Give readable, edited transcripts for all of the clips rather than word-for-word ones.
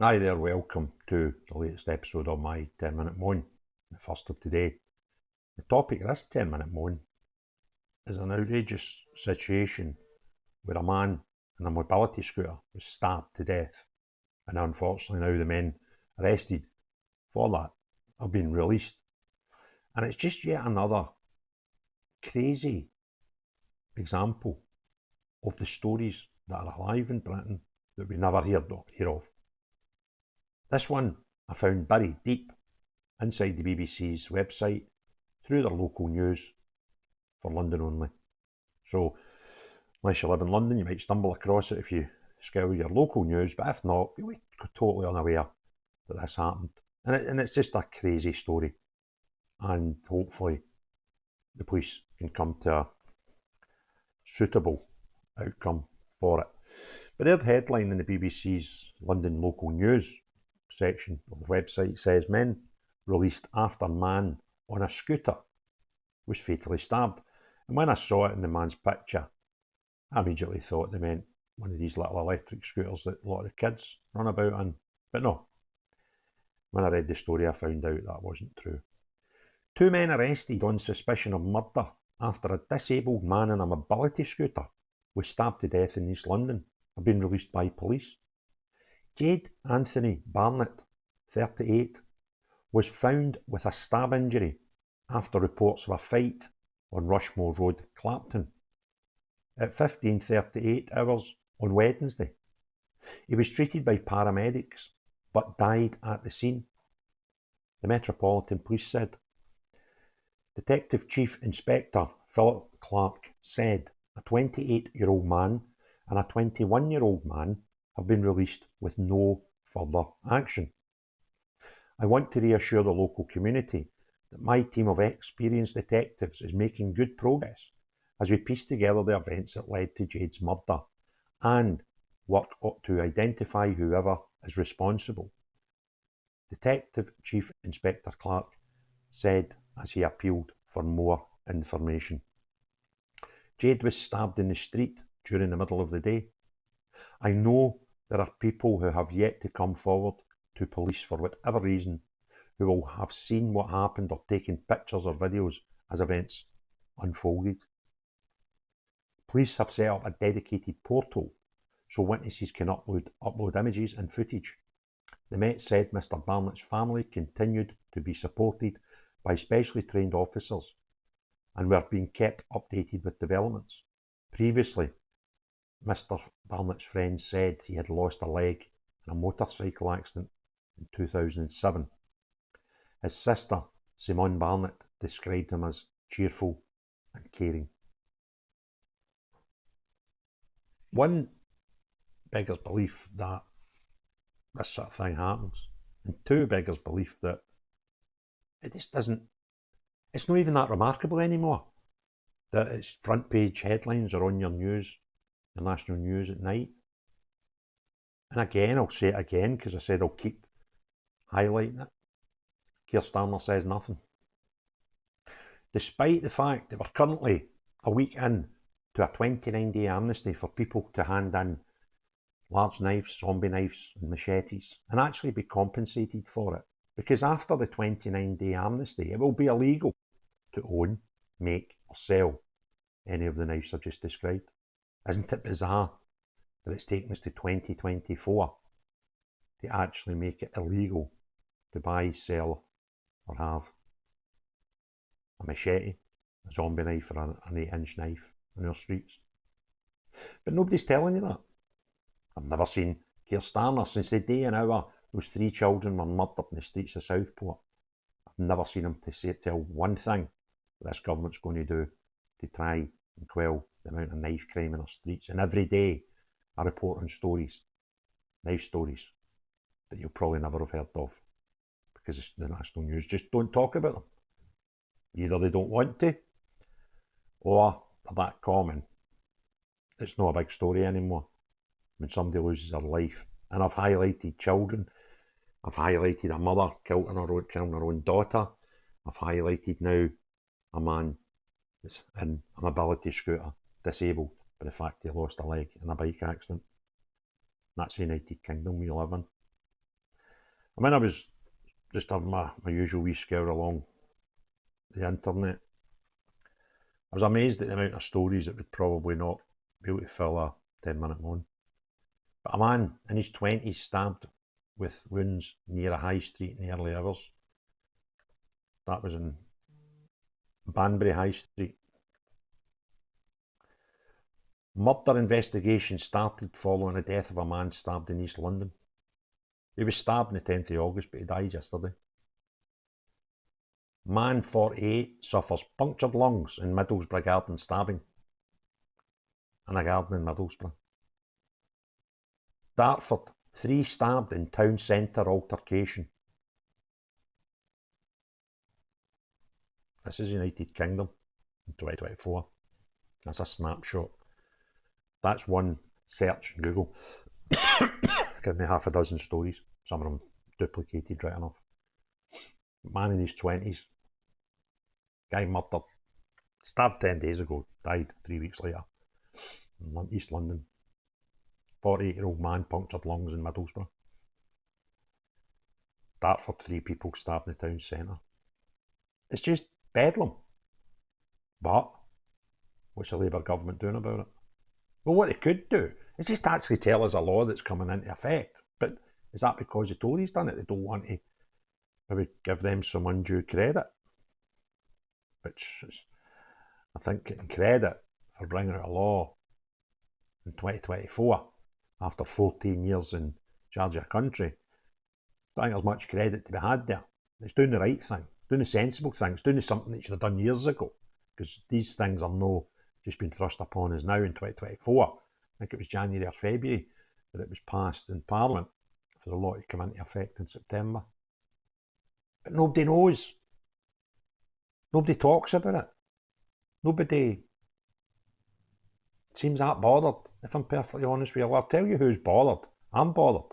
Hi there, welcome to the latest episode of my 10-minute moan, the first of today. The topic of this 10-minute moan is an outrageous situation where a man in a mobility scooter was stabbed to death, and unfortunately now the men arrested for that have been released. And it's just yet another crazy example of the stories that are alive in Britain that we never hear of. This one I found buried deep inside the BBC's website through their local news for London only. So, unless you live in London, you might stumble across it if you scour your local news, but if not, you'll be totally unaware that this happened. And it's just a crazy story. And hopefully, the police can come to a suitable outcome for it. But their headline in the BBC's London local news section of the website says men released after man on a scooter was fatally stabbed. And when I saw it in the man's picture, I immediately thought they meant one of these little electric scooters that a lot of the kids run about in. But no, when I read the story, I found out that wasn't true. 2 men arrested on suspicion of murder after a disabled man in a mobility scooter was stabbed to death in East London have been released by police. Jade Anthony Barnett, 38, was found with a stab injury after reports of a fight on Rushmore Road, Clapton, at 15:38 hours on Wednesday. He was treated by paramedics but died at the scene, the Metropolitan Police said. Detective Chief Inspector Clarke said a 28-year-old man and a 21-year-old man have been released with no further action. I want to reassure the local community that my team of experienced detectives is making good progress as we piece together the events that led to Jade's murder and work to identify whoever is responsible. Detective Chief Inspector Clarke said as he appealed for more information. Jade was stabbed in the street during the middle of the day. I know there are people who have yet to come forward to police for whatever reason who will have seen what happened or taken pictures or videos as events unfolded. Police have set up a dedicated portal so witnesses can upload images and footage. The Met said Mr. Barnett's family continued to be supported by specially trained officers and were being kept updated with developments. Previously, Mr. Barnett's friends said he had lost a leg in a motorcycle accident in 2007. His sister, Simone Barnett, described him as cheerful and caring. One beggars belief that this sort of thing happens, and two beggars belief that it just doesn't, it's not even that remarkable anymore that it's front page headlines are on your news, your national news at night. And again, I'll say it again because I said I'll keep highlighting it. Keir Starmer says nothing. Despite the fact that we're currently a week in to a 29-day amnesty for people to hand in large knives, zombie knives and machetes and actually be compensated for it. Because after the 29-day amnesty, it will be illegal to own, make or sell any of the knives I've just described. Isn't it bizarre that it's taken us to 2024 to actually make it illegal to buy, sell or have a machete, a zombie knife or an 8-inch knife on our streets? But nobody's telling you that. I've never seen Keir Starmer since the day and hour those 3 children were murdered in the streets of Southport. I've never seen him tell one thing that this government's going to do to try and quell the amount of knife crime in our streets. And every day I report on stories, knife stories, that you'll probably never have heard of because the national news just don't talk about them. Either they don't want to, or they're that common. It's not a big story anymore when somebody loses their life. And I've highlighted children. I've highlighted a mother killing her own daughter. I've highlighted now a man that's in a mobility scooter, disabled by the fact he lost a leg in a bike accident. That's the United Kingdom we live in. And when I was just having my usual wee scour along the internet, I was amazed at the amount of stories that would probably not be able to fill a 10-minute one. But a man in his 20s stabbed with wounds near a high street in the early hours. That was in Banbury High Street. Murder investigation started following the death of a man stabbed in East London. He was stabbed on the 10th of August, but he died yesterday. Man 48 suffers punctured lungs in Middlesbrough garden stabbing. In a garden in Middlesbrough. Dartford, 3 stabbed in town centre altercation. This is United Kingdom in 2024. That's a snapshot. That's one search in Google. Give me half a dozen stories, some of them duplicated right enough. Man in his 20s, guy murdered, stabbed 10 days ago, died 3 weeks later in East London. 48-year-old man punctured lungs in Middlesbrough. Dartford, 3 people stabbed in the town centre. It's just bedlam. But what's the Labour government doing about it? Well, what they could do is just actually tell us a law that's coming into effect. But is that because the Tories done it? They don't want to maybe give them some undue credit. Which is, I think, getting credit for bringing out a law in 2024 after 14 years in charge of a country. I don't think there's much credit to be had there. It's doing the right thing. It's doing the sensible thing. It's doing something that should have done years ago. Because these things are no just been thrust upon us now in 2024. I think it was January or February that it was passed in Parliament for the law to come into effect in September. But nobody knows. Nobody talks about it. Nobody seems that bothered, if I'm perfectly honest with you. Well, I'll tell you who's bothered. I'm bothered.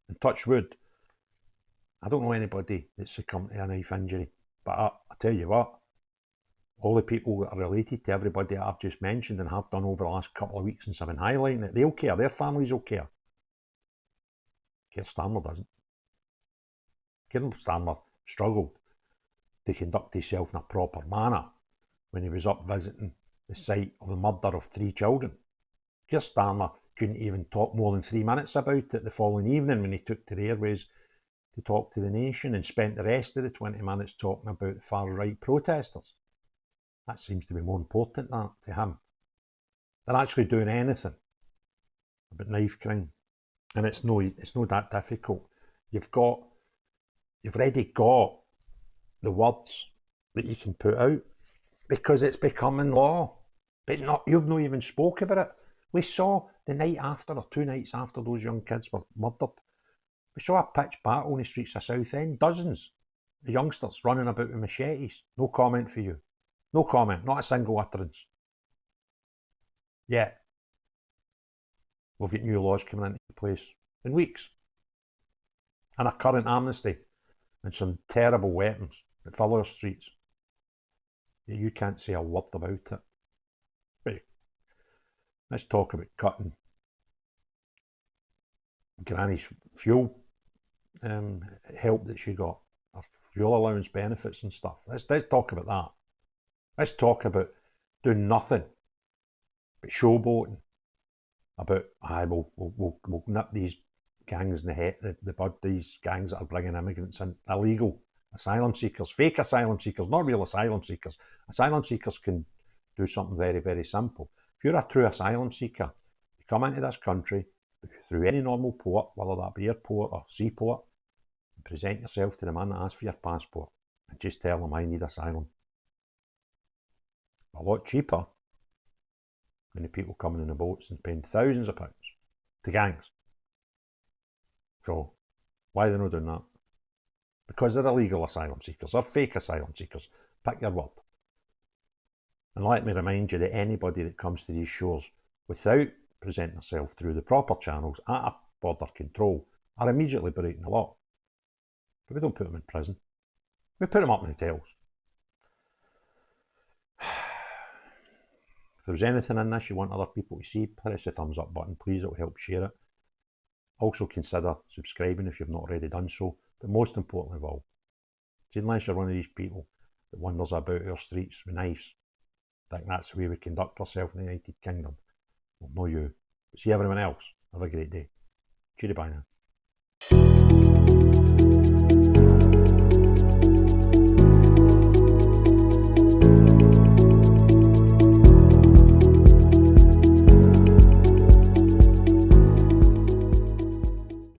And touch wood, I don't know anybody that's succumbed to a knife injury. But I tell you what, all the people that are related to everybody that I've just mentioned and have done over the last couple of weeks since I've been highlighting it, they'll care. Their families will care. Keir Starmer doesn't. Keir Starmer struggled to conduct himself in a proper manner when he was up visiting the site of the murder of 3 children. Keir Starmer couldn't even talk more than 3 minutes about it the following evening when he took to the airways to talk to the nation and spent the rest of the 20 minutes talking about the far-right protesters. That seems to be more important to him than actually doing anything about knife crime. And it's no that difficult. You've already got the words that you can put out because it's becoming law. But you've not even spoke about it. We saw the night after or 2 nights after those young kids were murdered, we saw a pitched battle on the streets of Southend. Dozens of youngsters running about with machetes. No comment for you. No comment, not a single utterance. Yet, we've got new laws coming into place in weeks. And a current amnesty and some terrible weapons that fill our streets. Yet you can't say a word about it. But let's talk about cutting Granny's fuel help that she got, her fuel allowance benefits and stuff. Let's talk about that. Let's talk about doing nothing but showboating about, we'll nip these gangs in the head, the bud, these gangs that are bringing immigrants in, illegal asylum seekers, fake asylum seekers, not real asylum seekers. Asylum seekers can do something very, very simple. If you're a true asylum seeker, you come into this country through any normal port, whether that be airport or seaport, and present yourself to the man that asks for your passport and just tell him I need asylum. A lot cheaper than the people coming in the boats and paying thousands of pounds to gangs. So, why are they not doing that? Because they're illegal asylum seekers, or fake asylum seekers. Pick your word. And let me remind you that anybody that comes to these shores without presenting themselves through the proper channels at a border control are immediately breaking the law. But we don't put them in prison. We put them up in hotels. If there's anything in this you want other people to see, press the thumbs up button, please. It will help share it. Also consider subscribing if you've not already done so. But most importantly, Will, unless you're one of these people that wanders about our streets with knives, think that's the way we conduct ourselves in the United Kingdom, well, no you. But see everyone else, have a great day. Cheery bye now.